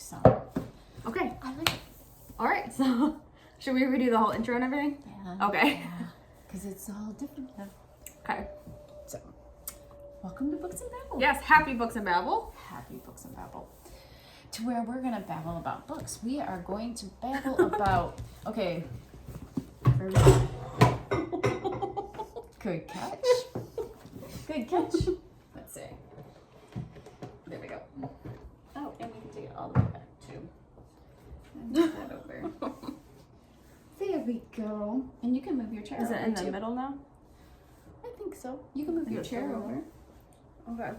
So, Okay. I like it. All right. So, should we redo the whole intro and everything? Yeah. Okay. Because it's all different now. Okay. So, welcome to Books and Babble. Yes. Happy Books and Babble. Happy Books and Babble. To where we're going to babble about books. We are going to babble about... Okay. Good catch. Good catch. Let's see. There we go. Oh, and we can take it all the way back too. And move that over. There we go. And you can move your chair Is it over in the too. middle now? I think so. You can move Is your it chair still over. Okay.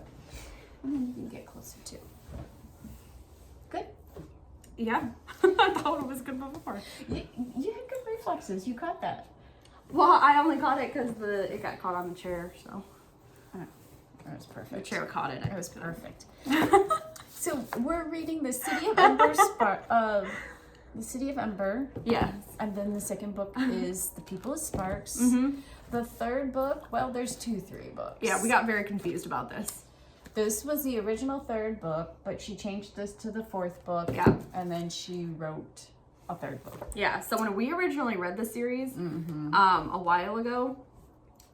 And then you can get closer too. Good. Yeah. I thought it was good before. You had good reflexes. You caught that. Well, I only caught it because it got caught on the chair, so. That was perfect. The chair caught it. It was perfect. So we're reading the City of Ember the City of Ember. Yes. And then the second book is The People of Sparks. Mm-hmm. The third book, well, there's 3 books. Yeah, we got very confused about this. This was the original 3rd book, but she changed this to the 4th book. Yeah. And then she wrote a 3rd book. Yeah, so when we originally read the series Mm-hmm. a while ago,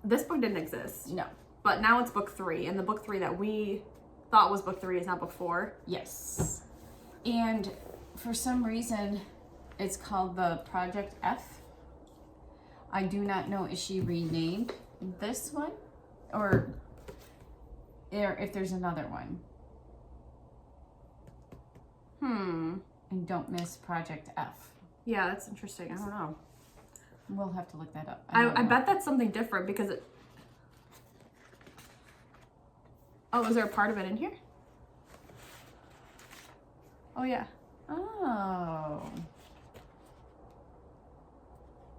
this book didn't exist. No. But now it's book 3, and the book 3 that we thought was book 3 is now book 4. Yes. And for some reason, it's called the Project F. I do not know if she renamed this one or if there's another one. And don't miss Project F. Yeah, that's interesting. I don't know. We'll have to look that up. I bet that's something different because it... Oh, is there a part of it in here? Oh, yeah. Oh.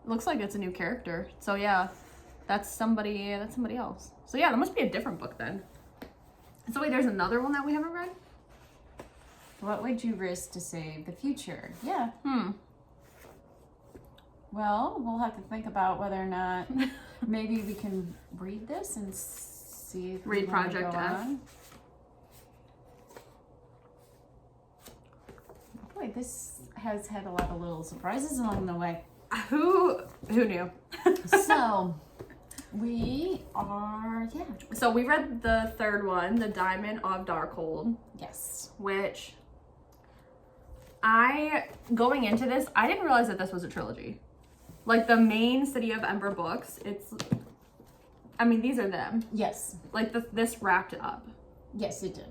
Looks like it's a new character. So, yeah, that's somebody else. So, yeah, that must be a different book then. So, wait, there's another one that we haven't read? What would you risk to save the future? Yeah. Hmm. Well, we'll have to think about whether or not maybe we can read this and see if we Read wanna Project go F. on. Boy, this has had a lot of little surprises along the way. Who knew? So, we are, yeah. So we read the 3rd one, the Diamond of Darkhold, Yes. which going into this, I didn't realize that this was a trilogy. Like the main City of Ember books, these are them. Yes. Like this wrapped up. Yes, it did.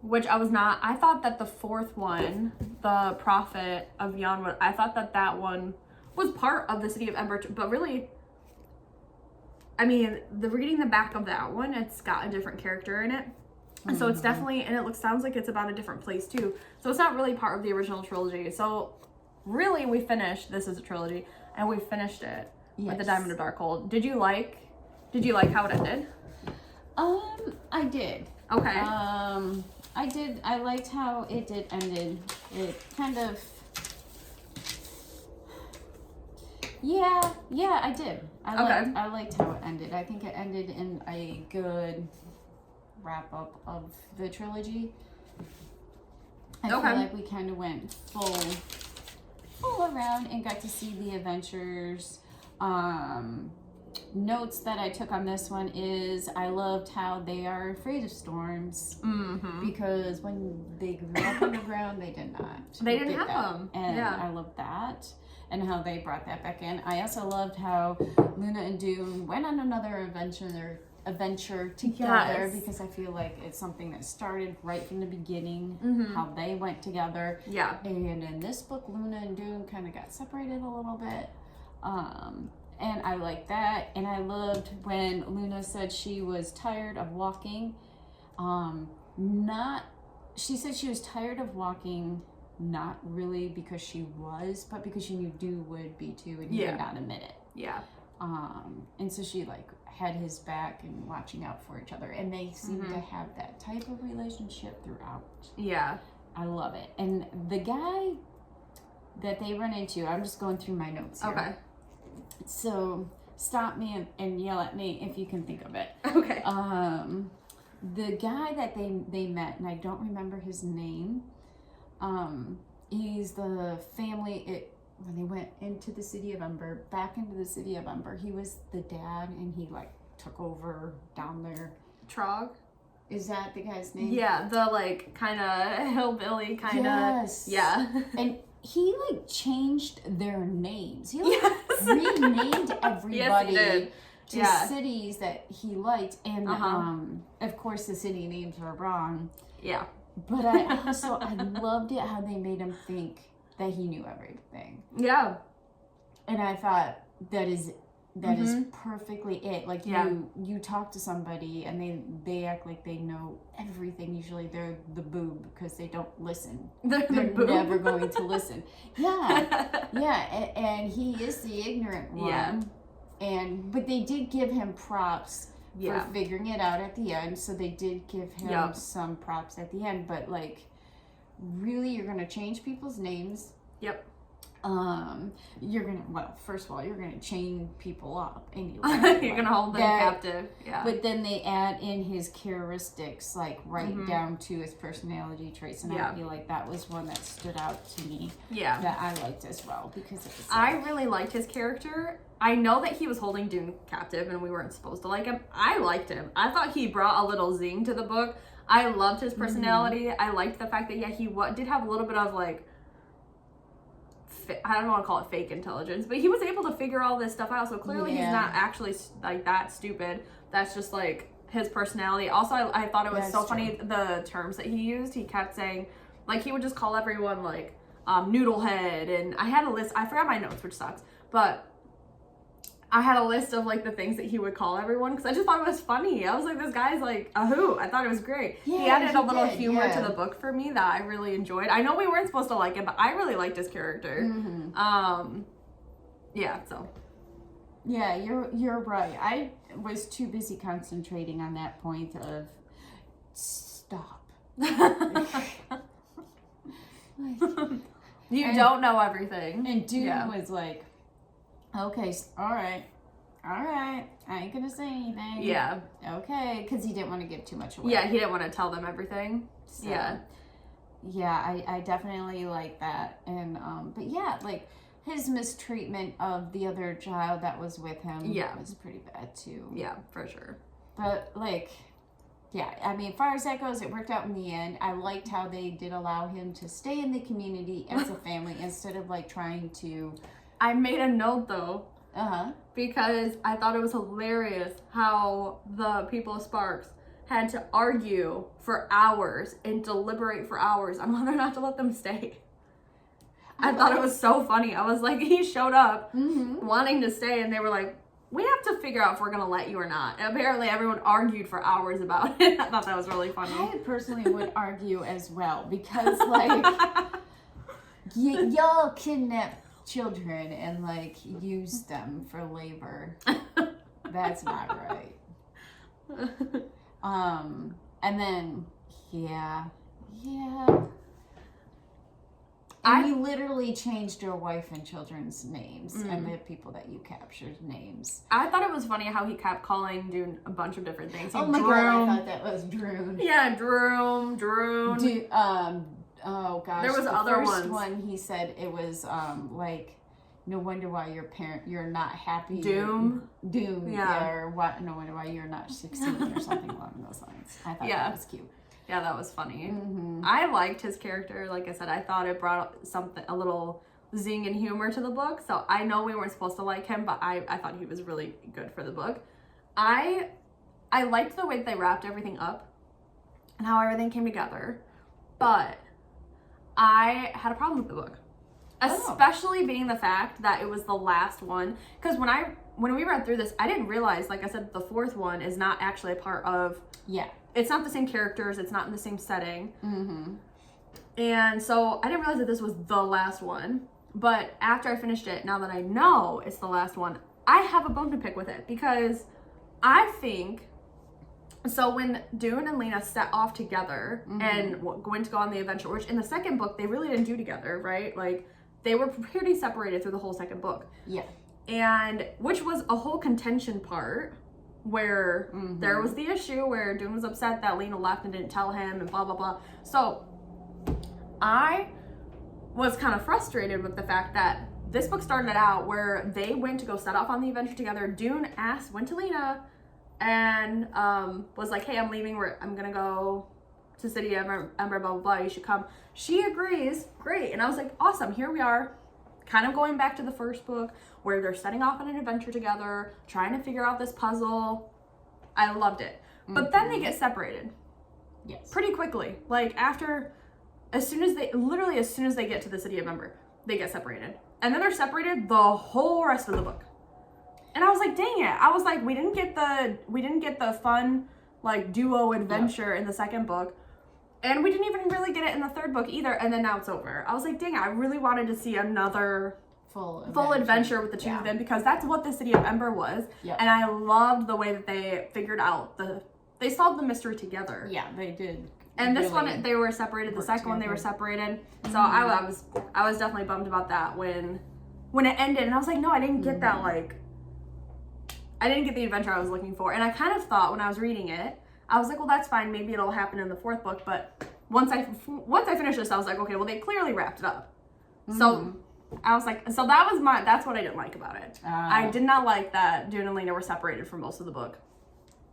Which I thought that the 4th one, the Prophet of Yanwood, I thought that one was part of the City of Ember, but really, reading the back of that one, it's got a different character in it. And so it's definitely, and sounds like it's about a different place too. So it's not really part of the original trilogy. So really we finished, this is a trilogy, and we finished it with the Diamond of Darkhold. Did you like how it ended? I did. Okay. I did. I liked how it ended. It kind of... Yeah, I did. I liked how it ended. I think it ended in a good wrap-up of the trilogy. I feel like we kind of went full around and got to see the adventures. Notes that I took on this one is I loved how they are afraid of storms because when they grew up underground, they did not. They didn't have them. And I loved that and how they brought that back in. I also loved how Luna and Dune went on another adventure together because I feel like it's something that started right from the beginning, how they went together. Yeah. And in this book, Luna and Dune kind of got separated a little bit. And I liked that. And I loved when Luna said she was tired of walking. She said she was tired of walking, not really because she was, but because she knew Dune would be too, and he would not admit it. Yeah. And so she had his back and watching out for each other. And they seem to have that type of relationship throughout. Yeah. I love it. And the guy that they run into, I'm just going through my notes here. Okay. So stop me and yell at me if you can think of it. Okay. The guy that they met, and I don't remember his name, He's the family, when they went into the City of Ember, back into the City of Ember, he was the dad, and he, like, took over down there. Trog? Is that the guy's name? Yeah, the, like, kind of hillbilly kind of. Yes. Yeah. And he, like, changed their names. He, like, renamed everybody to cities that he liked. And, of course, the city names were wrong. Yeah. But I loved it how they made him think that he knew everything. Yeah. And I thought that is perfectly it. Like, you talk to somebody and they act like they know everything. Usually they're the boob because they don't listen. They're never going to listen. Yeah. Yeah. And he is the ignorant one. Yeah. But they did give him props for figuring it out at the end. So they did give him some props at the end. But, like, really, you're going to change people's names. Yep. You're gonna, first of all, you're gonna chain people up anyway. You're gonna hold them captive. Yeah. But then they add in his characteristics, like down to his personality traits, and I feel like that was one that stood out to me. Yeah. That I liked as well, because it was I really liked his character. I know that he was holding Dune captive and we weren't supposed to like him. I liked him. I thought he brought a little zing to the book. I loved his personality. I liked the fact that he did have a little bit of, like, I don't want to call it fake intelligence, but he was able to figure all this stuff out. So clearly he's not actually, like, that stupid. That's just, like, his personality. Also, I thought it was funny, the terms that he used. He kept saying, like, he would just call everyone, like, noodlehead. And I had a list. I forgot my notes, which sucks. But I had a list of, like, the things that he would call everyone because I just thought it was funny. I was like, this guy's like a hoot. I thought it was great. Yeah, he added a little humor to the book for me that I really enjoyed. I know we weren't supposed to like him, but I really liked his character. Yeah, so. Yeah, you're right. I was too busy concentrating on that point of stop. You don't know everything. And Dune was like, okay, all right, I ain't gonna say anything. Yeah. Okay, because he didn't want to give too much away. Yeah, he didn't want to tell them everything. So, yeah. Yeah, I definitely like that. And, but yeah, like, his mistreatment of the other child that was with him was pretty bad, too. Yeah, for sure. But, like, yeah, I mean, as far as that goes, it worked out in the end. I liked how they did allow him to stay in the community as a family instead of, like, trying to... I made a note, though, because I thought it was hilarious how the people of Sparks had to argue for hours and deliberate for hours on whether or not to let them stay. I thought it was so funny. I was like, he showed up wanting to stay, and they were like, we have to figure out if we're going to let you or not. And apparently, everyone argued for hours about it. I thought that was really funny. I personally would argue as well, because, like, y'all kidnap children and, like, use them for labor. That's not right. And then and you literally changed your wife and children's names and the people that you captured names. I thought it was funny how he kept calling Dune a bunch of different things. Oh my god, I thought that was Droon. Yeah, Droon. Oh gosh, there was other ones. The first one he said it was like, no wonder why you're not happy. Doom. Yeah. Or what? No wonder why you're not succeeding or something along those lines. I thought that was cute. Yeah, that was funny. I liked his character. Like I said, I thought it brought a little zing and humor to the book. So I know we weren't supposed to like him, but I thought he was really good for the book. I liked the way that they wrapped everything up and how everything came together. But I had a problem with the book. Especially being the fact that it was the last one. Because when we read through this, I didn't realize, like I said, the fourth one is not actually a part of... Yeah. It's not the same characters. It's not in the same setting. And so I didn't realize that this was the last one. But after I finished it, now that I know it's the last one, I have a bone to pick with it. Because I think... So when Dune and Lena set off together and went to go on the adventure, which in the second book, they really didn't do together, right? Like, they were pretty separated through the whole second book. Yeah. And which was a whole contention part where there was the issue where Dune was upset that Lena left and didn't tell him and blah, blah, blah. So I was kind of frustrated with the fact that this book started out where they went to go set off on the adventure together. Dune went to Lena and was like, hey, I'm leaving. I'm going to go to City of Ember, blah, blah, blah. You should come. She agrees. Great. And I was like, awesome. Here we are. Kind of going back to the first book where they're setting off on an adventure together, trying to figure out this puzzle. I loved it. But then they get separated. Yes. Pretty quickly. Like as soon as they get to the City of Ember, they get separated. And then they're separated the whole rest of the book. And I was like, dang it. I was like, we didn't get the fun like duo adventure in the second book. And we didn't even really get it in the third book either. And then now it's over. I was like, dang it, I really wanted to see another full adventure with the two of them, because that's what the City of Ember was. Yep. And I loved the way that they figured out they solved the mystery together. Yeah, they did. And this one, they were separated. The second one, they were separated. So I was definitely bummed about that when it ended. And I was like, no, I didn't get that, like, I didn't get the adventure I was looking for. And I kind of thought when I was reading it, I was like, well, that's fine. Maybe it'll happen in the fourth book. But once I finished this, I was like, okay, well, they clearly wrapped it up. So I was like, so that's what I didn't like about it. I did not like that Dune and Lena were separated for most of the book.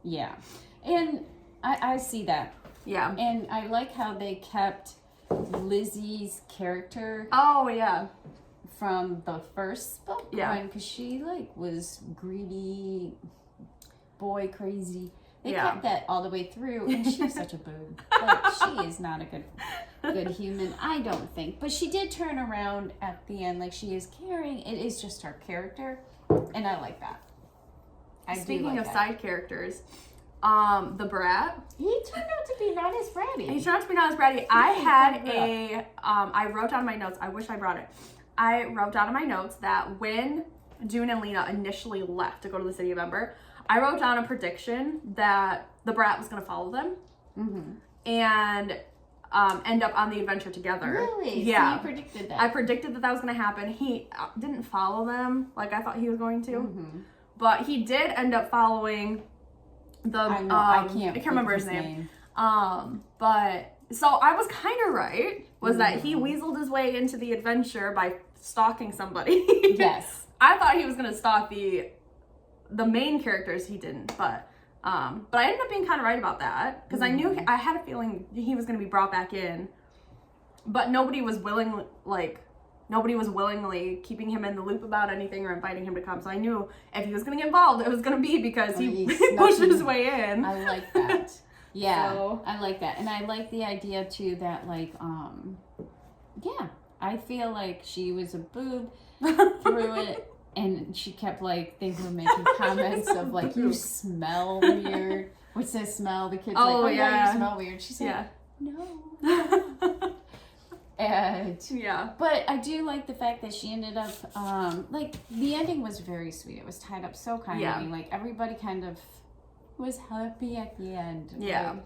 Yeah. And I see that. Yeah. And I like how they kept Lizzie's character. Oh, yeah. From the first book. Yeah. Because she, like, was greedy, boy crazy. They kept that all the way through, and she's such a boob. Like, she is not a good human, I don't think. But she did turn around at the end. Like, she is caring. It is just her character, and I like that. Speaking of side characters, the brat. He turned out to be not as bratty. I had I wrote down my notes. I wish I brought it. I wrote down in my notes that when Dune and Lena initially left to go to the City of Ember, I wrote down a prediction that the brat was going to follow them and end up on the adventure together. Really? Yeah. So you predicted that? I predicted that was going to happen. He didn't follow them like I thought he was going to, but he did end up following the I can't remember his name. But so I was kind of right. Was that he weaseled his way into the adventure by stalking somebody? Yes. I thought he was gonna stalk the main characters. He didn't, but I ended up being kind of right about that, because I had a feeling he was gonna be brought back in, but nobody was willingly keeping him in the loop about anything or inviting him to come. So I knew if he was going to get involved, it was going to be because he pushed his way in. I like that. Yeah, so. I like that. And I like the idea, too, that, like, I feel like she was a boob through it. And she kept, like, they were making comments of, like, you smell weird. What's that smell? The kid's like, oh, yeah, you smell weird. She's like, no. And but I do like the fact that she ended up like the ending was very sweet. It was tied up so kindly. Like everybody kind of was happy at the end. Like,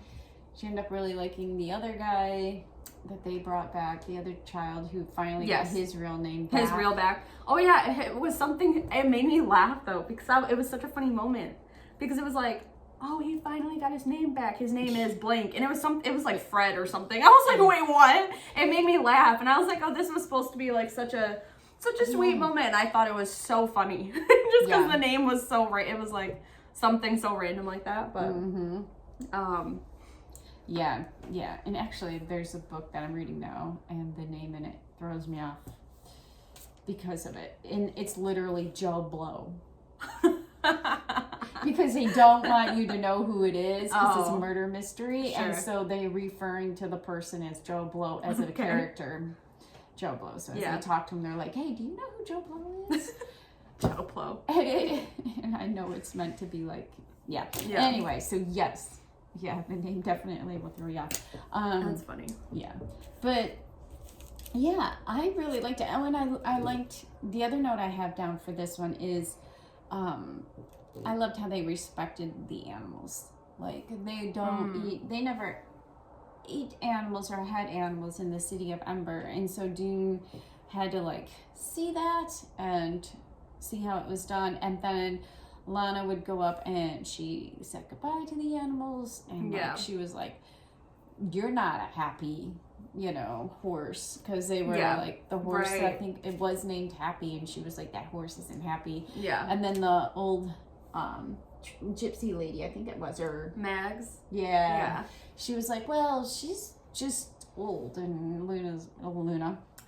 she ended up really liking the other guy that they brought back, the other child who finally got his real name back. Oh yeah, it was something. It made me laugh though, because it was such a funny moment, because it was like, oh, he finally got his name back. His name is blank. And it was like Fred or something. I was like, wait, what? It made me laugh. And I was like, oh, this was supposed to be like such a sweet moment. I thought it was so funny. Just because the name was so right. It was like something so random like that. But yeah. And actually there's a book that I'm reading now, and the name in it throws me off because of it. And it's literally Joe Blow. Because they don't want you to know who it is, because it's a murder mystery, and so they're referring to the person as Joe Blow as a character, Joe Blow. So as they talk to him, they're like, "Hey, do you know who Joe Blow is?" Joe Blow. And I know it's meant to be like, Anyway, so yes, the name definitely will throw you off. That's funny. Yeah, but yeah, I really liked it. And I liked the other note I have down for this one is. I loved how they respected the animals. Like, they they never ate animals or had animals in the City of Ember. And so Dune had to, like, see that and see how it was done. And then Lana would go up and she said goodbye to the animals. And like, she was like, you're not happy you know, horse, because they were like the horse. I think it was named Happy, and she was like, that horse isn't happy. Yeah. And then the old gypsy lady, I think it was, or Mags. Yeah. She was like, well, she's just old, and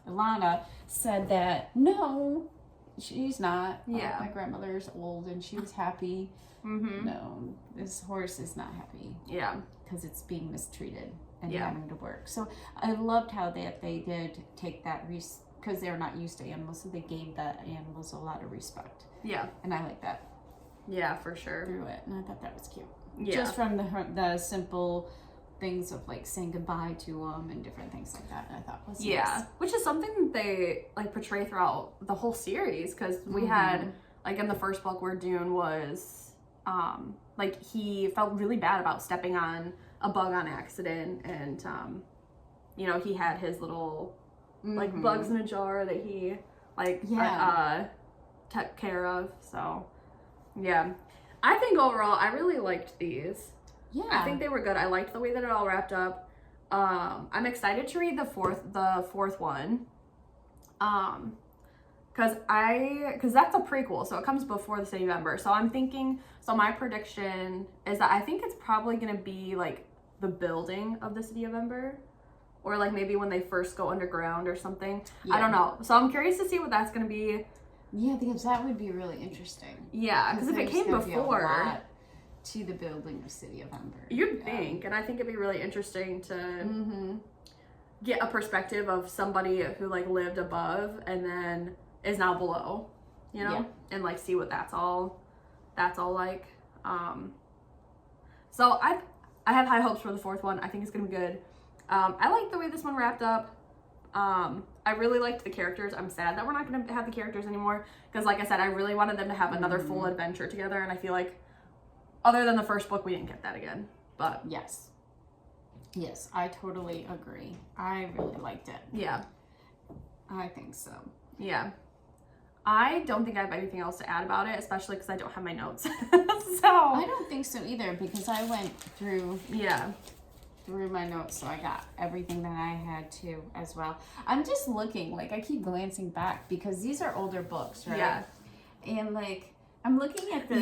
Ilana said that no, she's not. Yeah. My grandmother's old, and she was happy. Mm-hmm. No, this horse is not happy. Yeah. Because it's being mistreated and having to work. So I loved how they did take that because they're not used to animals, so they gave the animals a lot of respect. Yeah. And I like that. Yeah, for sure. Through it, and I thought that was cute. Yeah. Just from the simple things of like saying goodbye to them and different things like that, I thought was nice. Which is something they like portray throughout the whole series, because we had like in the first book where Dune was like he felt really bad about stepping on a bug on accident, and you know, he had his little like bugs in a jar that he like took care of. So yeah, I think overall I really liked these. Yeah, I think they were good. I liked the way that it all wrapped up. I'm excited to read the fourth one, because that's a prequel, so it comes before the City of Ember. So I'm thinking, so my prediction is that I think it's probably gonna be like the building of the City of Ember, or like maybe when they first go underground or something. Yeah. I don't know. So I'm curious to see what that's gonna be. Yeah, because that would be really interesting. Yeah, because if it came before to the building of City of Ember, you'd think, and I think it'd be really interesting to get a perspective of somebody who like lived above and then is now below, you know, and like see what that's all like. So I have high hopes for the fourth one. I think it's gonna be good. I like the way this one wrapped up. I really liked the characters. I'm sad that we're not gonna have the characters anymore, because like I said, I really wanted them to have another full adventure together, and I feel like other than the first book, we didn't get that again. But yes, I totally agree. I really liked it. Yeah, I think so. Yeah, I don't think I have anything else to add about it, especially because I don't have my notes. So I don't think so either, because I went through my notes, so I got everything that I had to as well. I'm just looking, like I keep glancing back because these are older books, right? Yeah. And like I'm looking at the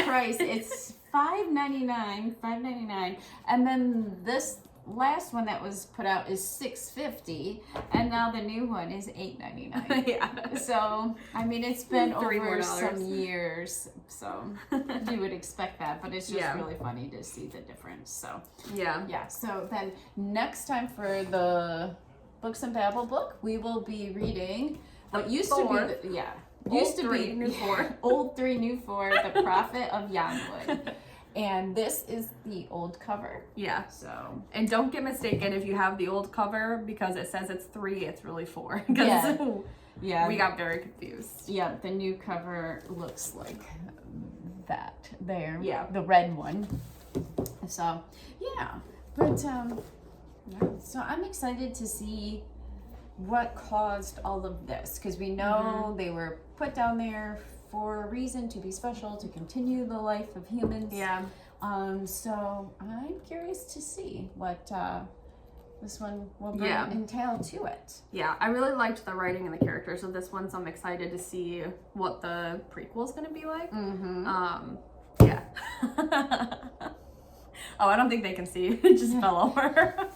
price. It's $5.99, and then this last one that was put out is $6.50, and now the new one is $8.99. Yeah. So I mean, it's been over some years, so you would expect that, but it's just really funny to see the difference. So yeah. So then next time for the Books and Babble book, we will be reading what used to be Old 3, New 4, The Prophet of Yonwood. And this is the old cover. Yeah. So. And don't get mistaken if you have the old cover, because it says it's 3, it's really 4. Yeah. We got very confused. Yeah, the new cover looks like that there. Yeah. The red one. So, yeah. But, so I'm excited to see what caused all of this, because we know they were put down there for a reason, to be special, to continue the life of humans. Yeah. So I'm curious to see what this one will entail to it. Yeah, I really liked the writing and the characters of this one, so I'm excited to see what the prequel is going to be like. Yeah. Oh, I don't think they can see. It just fell over.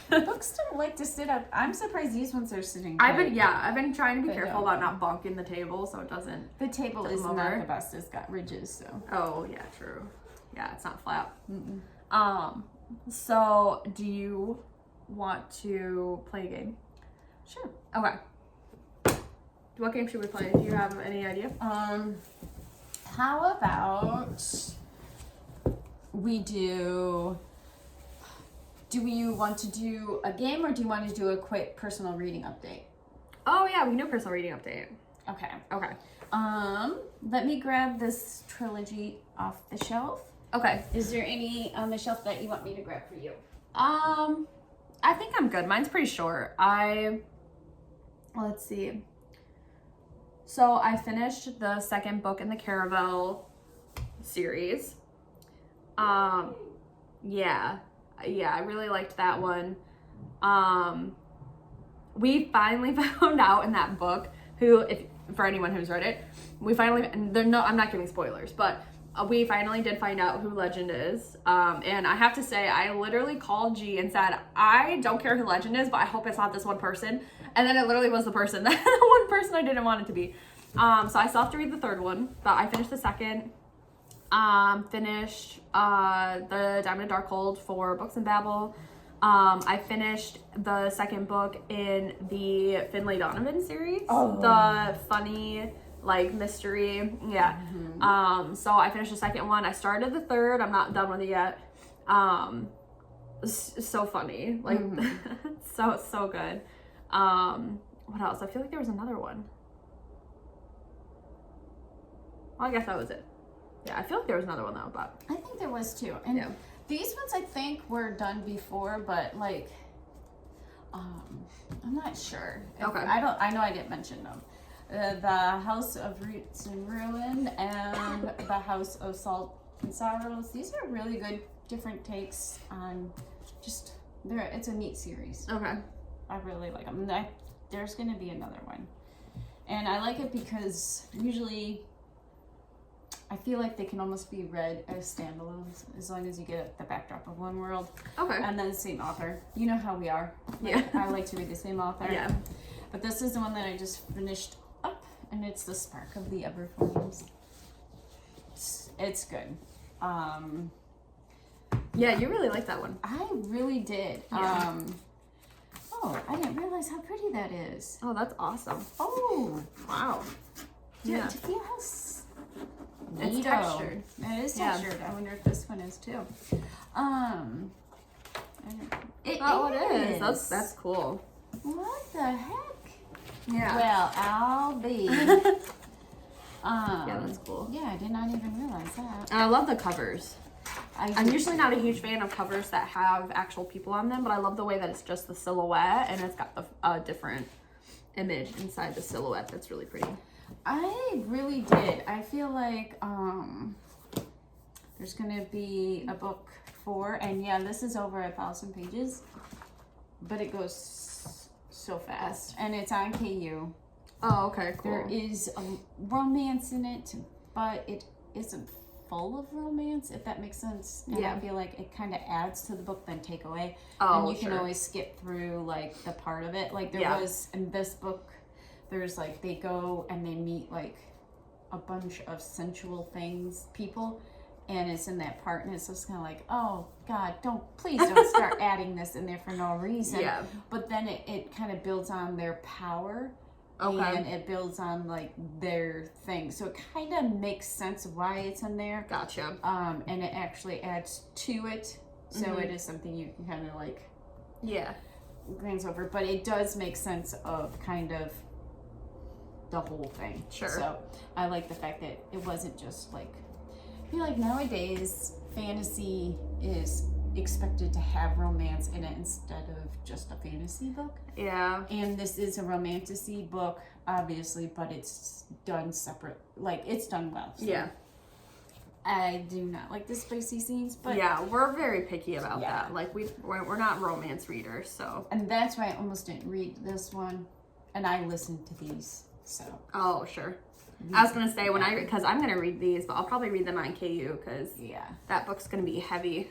Books don't like to sit up. I'm surprised these ones are sitting. I've been trying to be careful about not bonking the table so it doesn't. The table is not the best. It's got ridges, so. Oh yeah, true. Yeah, it's not flat. So do you want to play a game? Sure. Okay. What game should we play? Do you have any idea? How about we do you want to do a game, or do you want to do a quick personal reading update? Oh yeah, we can do a personal reading update. Okay. Let me grab this trilogy off the shelf. Okay. Is there any on the shelf that you want me to grab for you? I think I'm good. Mine's pretty short. Let's see. So I finished the second book in the Caravel series. Yeah, I really liked that one. we finally found out in that book for anyone who's read it, I'm not giving spoilers, but we finally did find out who Legend is. And I have to say, I literally called G and said, I don't care who Legend is, but I hope it's not this one person. And then it literally was the person, the one person I didn't want it to be. So I still have to read the third one, but I finished the second. Finished the Diamond of Darkhold for books and Babble. I finished the second book in the Finlay Donovan series. Oh. The funny, like, mystery. Yeah. Mm-hmm. So I finished the second one. I started the third. I'm not done with it yet. So funny. Like, mm-hmm. so good. What else? I feel like there was another one. Well, I guess that was it. Yeah, I feel like there was another one though, but I think there was too. And yeah. These ones I think were done before, but like, I'm not sure. Okay. I know I didn't mention them. The House of Roots and Ruin and the House of Salt and Sorrows. These are really good, different takes on just it's a neat series. Okay. I really like them. There's going to be another one. And I like it because usually I feel like they can almost be read as standalones as long as you get the backdrop of one world. Okay. And then the same author. You know how we are. Yeah. I like to read the same author. Yeah. But this is the one that I just finished up, and it's The Spark of the Ever Flames. It's good. Yeah, you really like that one. I really did. Yeah. Oh, I didn't realize how pretty that is. Oh, that's awesome. Oh, wow. Yeah. It's textured. It is textured. I wonder if this one is too. It is. That's cool. What the heck? Yeah. Well, I'll be. Yeah, that's cool. Yeah, I did not even realize that. And I love the covers. I'm usually not a huge fan of covers that have actual people on them, but I love the way that it's just the silhouette and it's got the different image inside the silhouette. That's really pretty. I really did. I feel like there's gonna be a book 4, and yeah, this is over 1,000 pages, but it goes so fast, and it's on KU. Oh, okay, cool. There is a romance in it, but it isn't full of romance, if that makes sense. And yeah. I feel like it kind of adds to the book than take away. Oh, and you can always skip through like the part of it. Like there was in this book, there's like they go and they meet like a bunch of sensual people, and it's in that part, and it's just kind of like, oh God, please don't start adding this in there for no reason. Yeah. But then it kind of builds on their power. Okay. And it builds on like their thing, so it kind of makes sense why it's in there. Gotcha. And it actually adds to it, so it is something you can kind of like, glance over. But it does make sense of kind of the whole thing. Sure. So I like the fact that it wasn't just like, I feel like nowadays fantasy is expected to have romance in it instead of just a fantasy book. Yeah. And this is a romantasy book, obviously, but it's done separate. Like, it's done well. So yeah. I do not like the spicy scenes, but yeah, we're very picky about that. Like, we're not romance readers, so. And that's why I almost didn't read this one, and I listened to these, so. Oh, sure. I was gonna say because I'm gonna read these, but I'll probably read them on KU because that book's gonna be heavy.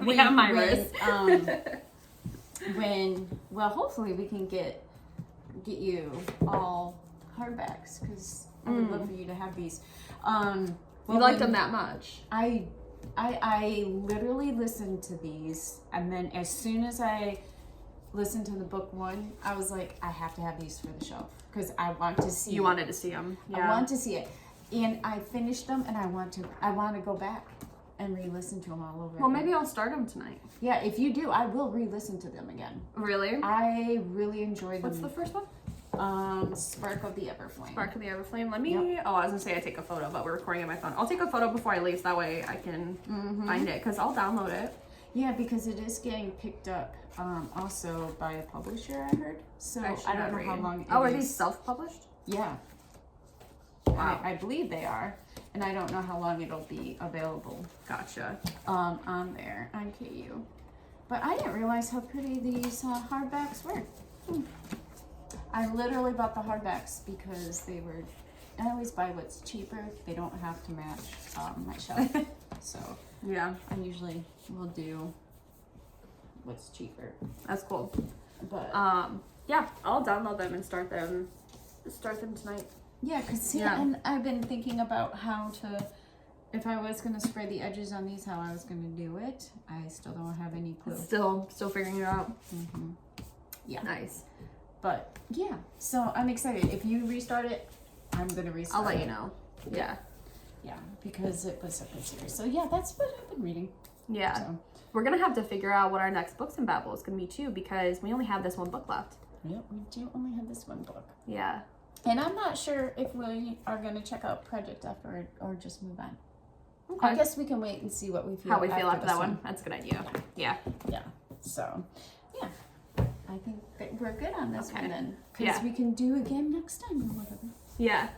We have my wrist. Hopefully we can get you all hardbacks because I would love for you to have these. You liked them that much? I literally listened to these, and then as soon as I listened to the book 1, I was like, I have to have these for the shelf because I want to see. You wanted to see them. Yeah. I want to see it, and I finished them, and I want to go back and re-listen to them all over. Well, maybe I'll start them tonight. Yeah, if you do, I will re-listen to them again. Really? I really enjoyed them. What's the first one? Spark of the Everflame. Spark of the Everflame. Let me. Yep. Oh, I was gonna say I take a photo, but we're recording on my phone. I'll take a photo before I leave, so that way I can find it, because I'll download it. Yeah, because it is getting picked up also by a publisher, I heard. So I don't know how long. Are these self-published? Yeah. Wow. I believe they are, and I don't know how long it'll be available. Gotcha. On there on KU, but I didn't realize how pretty these hardbacks were. I literally bought the hardbacks because they were. I always buy what's cheaper. They don't have to match my shelf. So yeah, I usually will do what's cheaper. That's cool. But yeah, I'll download them and start them tonight. Yeah, because and I've been thinking about how to, if I was going to spray the edges on these, how I was going to do it. I still don't have any clue. Still figuring it out. Mm-hmm. Yeah. Nice. But yeah, so I'm excited. If you restart it, I'm going to restart I'll let you know. Yeah. Yeah, because it was a good series. So yeah, that's what I've been reading. Yeah. So. We're going to have to figure out what our next books in Babble is going to be too, because we only have this one book left. Yep, we do only have this one book. Yeah. And I'm not sure if we are going to check out Project After or just move on. Okay. I guess we can wait and see what we feel. How we feel after that one. That's a good idea. Yeah. Yeah. So, yeah. I think that we're good on this one then. Because Yeah. we can do again next time or whatever. Yeah.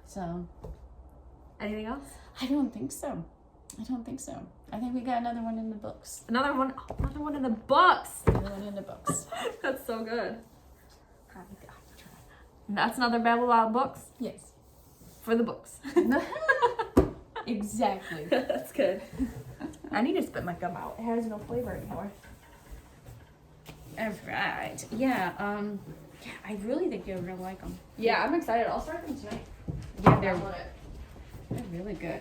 So. Anything else? I don't think so. I think we got another one in the books. Another one in the books. Another one in the books. That's so good. That's another Babble Wild books? Yes. For the books. Exactly. That's good. I need to spit my gum out. It has no flavor anymore. All right. Yeah. I really think you're gonna like them. Yeah, I'm excited. I'll start them tonight. Yeah, they're really good.